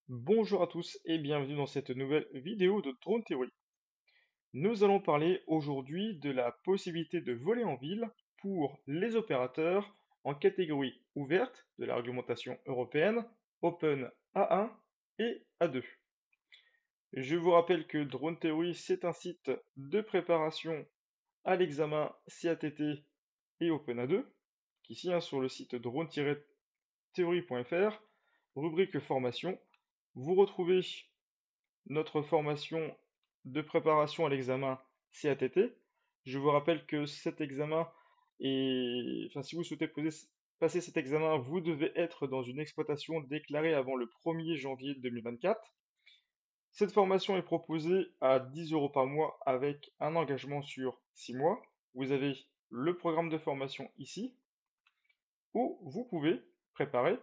Bonjour à tous et bienvenue dans cette nouvelle vidéo de Drone Theory. Nous allons parler aujourd'hui de la possibilité de voler en ville pour les opérateurs en catégorie ouverte de la réglementation européenne, Open A1 et A2. Je vous rappelle que Drone Theory, c'est un site de préparation à l'examen CATT et Open A2, qui ici sur le site drone-theory.fr, rubrique formation, vous retrouvez notre formation de préparation à l'examen CATT. Je vous rappelle que cet examen si vous souhaitez passer cet examen, vous devez être dans une exploitation déclarée avant le 1er janvier 2024. Cette formation est proposée à 10 euros par mois avec un engagement sur 6 mois. Vous avez le programme de formation ici, où vous pouvez préparer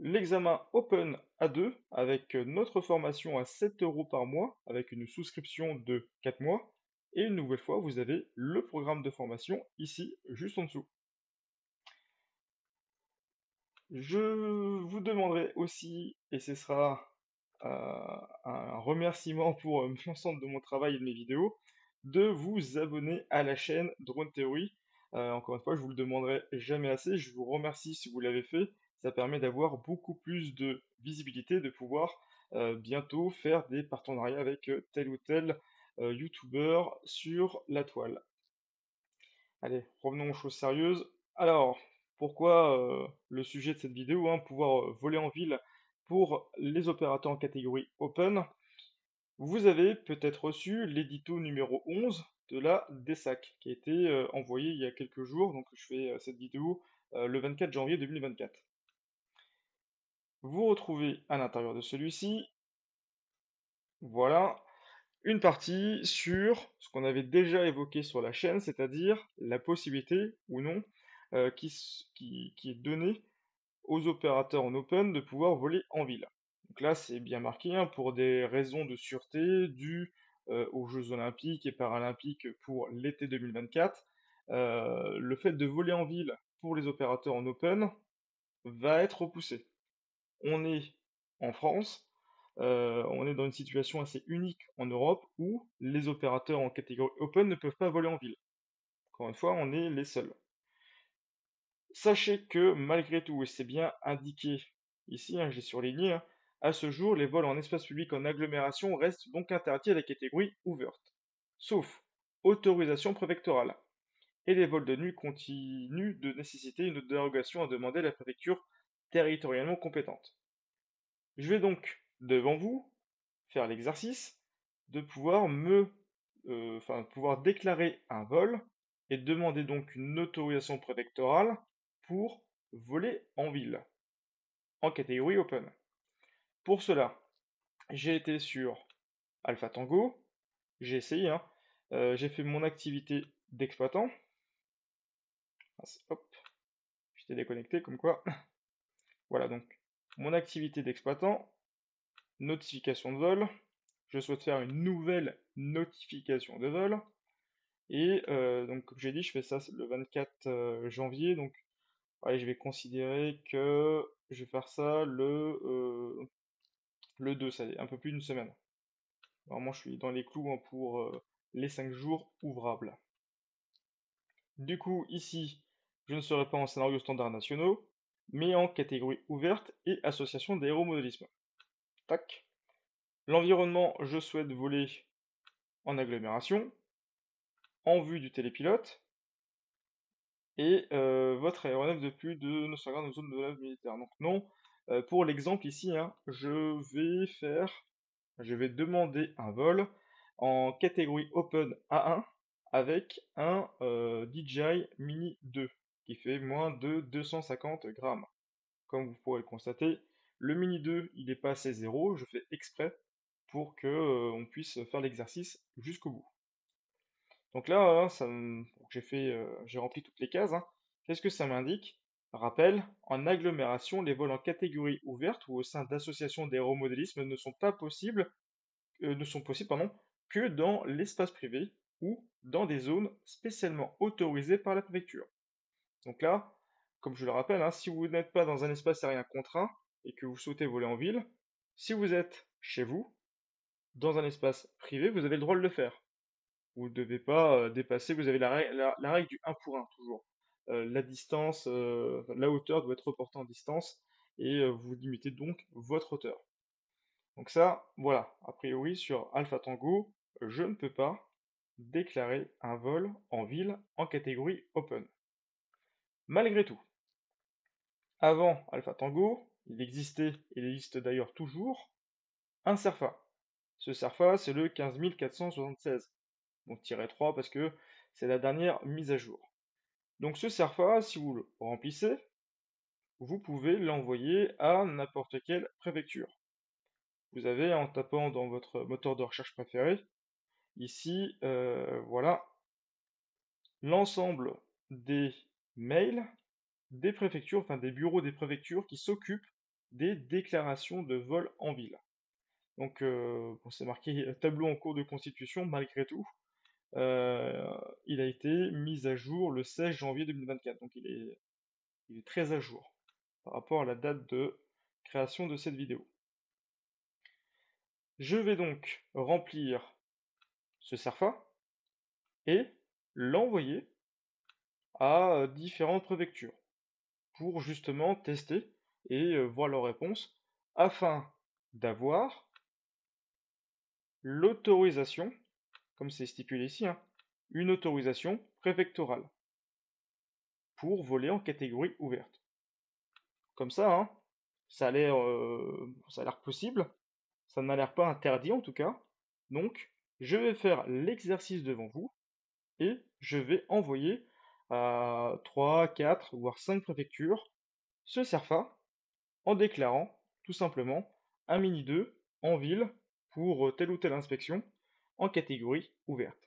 l'examen Open A2 avec notre formation à 7 euros par mois avec une souscription de 4 mois. Et une nouvelle fois, vous avez le programme de formation ici, juste en dessous. Je vous demanderai aussi, et ce sera un remerciement pour l'ensemble de mon travail et de mes vidéos, de vous abonner à la chaîne Drone Theory. Encore une fois, je vous le demanderai jamais assez. Je vous remercie si vous l'avez fait. Ça permet d'avoir beaucoup plus de visibilité, de pouvoir bientôt faire des partenariats avec tel ou tel YouTuber sur la toile. Allez, revenons aux choses sérieuses. Alors, pourquoi le sujet de cette vidéo, pouvoir voler en ville pour les opérateurs en catégorie Open? Vous avez peut-être reçu l'édito numéro 11 de la DESAC, qui a été envoyé il y a quelques jours, donc je fais cette vidéo le 24 janvier 2024. Vous retrouvez à l'intérieur de celui-ci, voilà, une partie sur ce qu'on avait déjà évoqué sur la chaîne, c'est-à-dire la possibilité ou non qui est donnée aux opérateurs en open de pouvoir voler en ville. Donc là, c'est bien marqué pour des raisons de sûreté dues aux Jeux Olympiques et Paralympiques pour l'été 2024. Le fait de voler en ville pour les opérateurs en open va être repoussé. On est en France, on est dans une situation assez unique en Europe où les opérateurs en catégorie open ne peuvent pas voler en ville. Encore une fois, on est les seuls. Sachez que malgré tout, et c'est bien indiqué ici, j'ai surligné, à ce jour, les vols en espace public en agglomération restent donc interdits à la catégorie ouverte, sauf autorisation préfectorale. Et les vols de nuit continuent de nécessiter une dérogation à demander à la préfecture territorialement compétente. Je vais donc, devant vous, faire l'exercice de pouvoir pouvoir déclarer un vol et demander donc une autorisation préfectorale pour voler en ville, en catégorie open. Pour cela, j'ai été sur Alpha Tango, j'ai essayé, j'ai fait mon activité d'exploitant. Hop, j'étais déconnecté comme quoi. Voilà donc mon activité d'exploitant, notification de vol. Je souhaite faire une nouvelle notification de vol. Et donc, comme j'ai dit, je fais ça le 24 janvier. Donc, allez, je vais considérer que je vais faire ça le 2, ça y est, un peu plus d'une semaine. Normalement, je suis dans les clous pour les 5 jours ouvrables. Du coup, ici, je ne serai pas en scénario standard nationaux, mais en catégorie ouverte et association d'aéromodélisme. Tac. L'environnement, je souhaite voler en agglomération, en vue du télépilote, et votre aéronef de plus de 900 grammes de zone de volage militaire. Donc non, pour l'exemple ici, je vais demander un vol en catégorie Open A1 avec un DJI Mini 2 qui fait moins de 250 grammes. Comme vous pourrez le constater, le Mini 2 il est pas assez zéro, je fais exprès pour que on puisse faire l'exercice jusqu'au bout. Donc là, j'ai rempli toutes les cases, Qu'est-ce que ça m'indique? Rappel, en agglomération, les vols en catégorie ouverte ou au sein d'associations d'aéromodélisme ne sont possibles, que dans l'espace privé ou dans des zones spécialement autorisées par la préfecture. Donc là, comme je le rappelle, si vous n'êtes pas dans un espace aérien contraint et que vous souhaitez voler en ville, Si vous êtes chez vous, dans un espace privé, vous avez le droit de le faire. Vous ne devez pas dépasser, vous avez la règle du 1 pour 1 toujours. La distance, enfin, la hauteur doit être reportée en distance et vous limitez donc votre hauteur. Donc ça, voilà, a priori sur Alpha Tango, je ne peux pas déclarer un vol en ville en catégorie Open. Malgré tout, avant Alpha Tango, il existait, et il existe d'ailleurs toujours, un CERFA. Ce CERFA, c'est le 15476, donc -3 parce que c'est la dernière mise à jour. Donc ce CERFA, si vous le remplissez, vous pouvez l'envoyer à n'importe quelle préfecture. Vous avez, en tapant dans votre moteur de recherche préféré, ici, voilà, l'ensemble des mails des préfectures, enfin des bureaux des préfectures qui s'occupent des déclarations de vol en ville. Donc, bon, c'est marqué tableau en cours de constitution, malgré tout. Il a été mis à jour le 16 janvier 2024, donc il est très à jour par rapport à la date de création de cette vidéo. Je vais donc remplir ce CERFA et l'envoyer à différentes préfectures pour justement tester et voir leurs réponses afin d'avoir l'autorisation, comme c'est stipulé ici, hein, une autorisation préfectorale pour voler en catégorie ouverte. Comme ça, hein, ça a l'air possible, ça n'a l'air pas interdit en tout cas. Donc, je vais faire l'exercice devant vous et je vais envoyer à 3, 4, voire 5 préfectures ce CERFA en déclarant tout simplement un mini 2 en ville pour telle ou telle inspection en catégorie ouverte.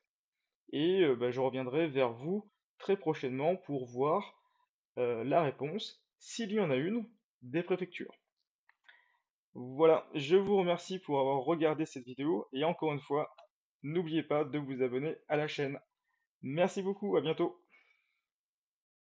Et bah, je reviendrai vers vous très prochainement pour voir la réponse, s'il y en a une, des préfectures. Voilà, je vous remercie pour avoir regardé cette vidéo et encore une fois, n'oubliez pas de vous abonner à la chaîne. Merci beaucoup, à bientôt.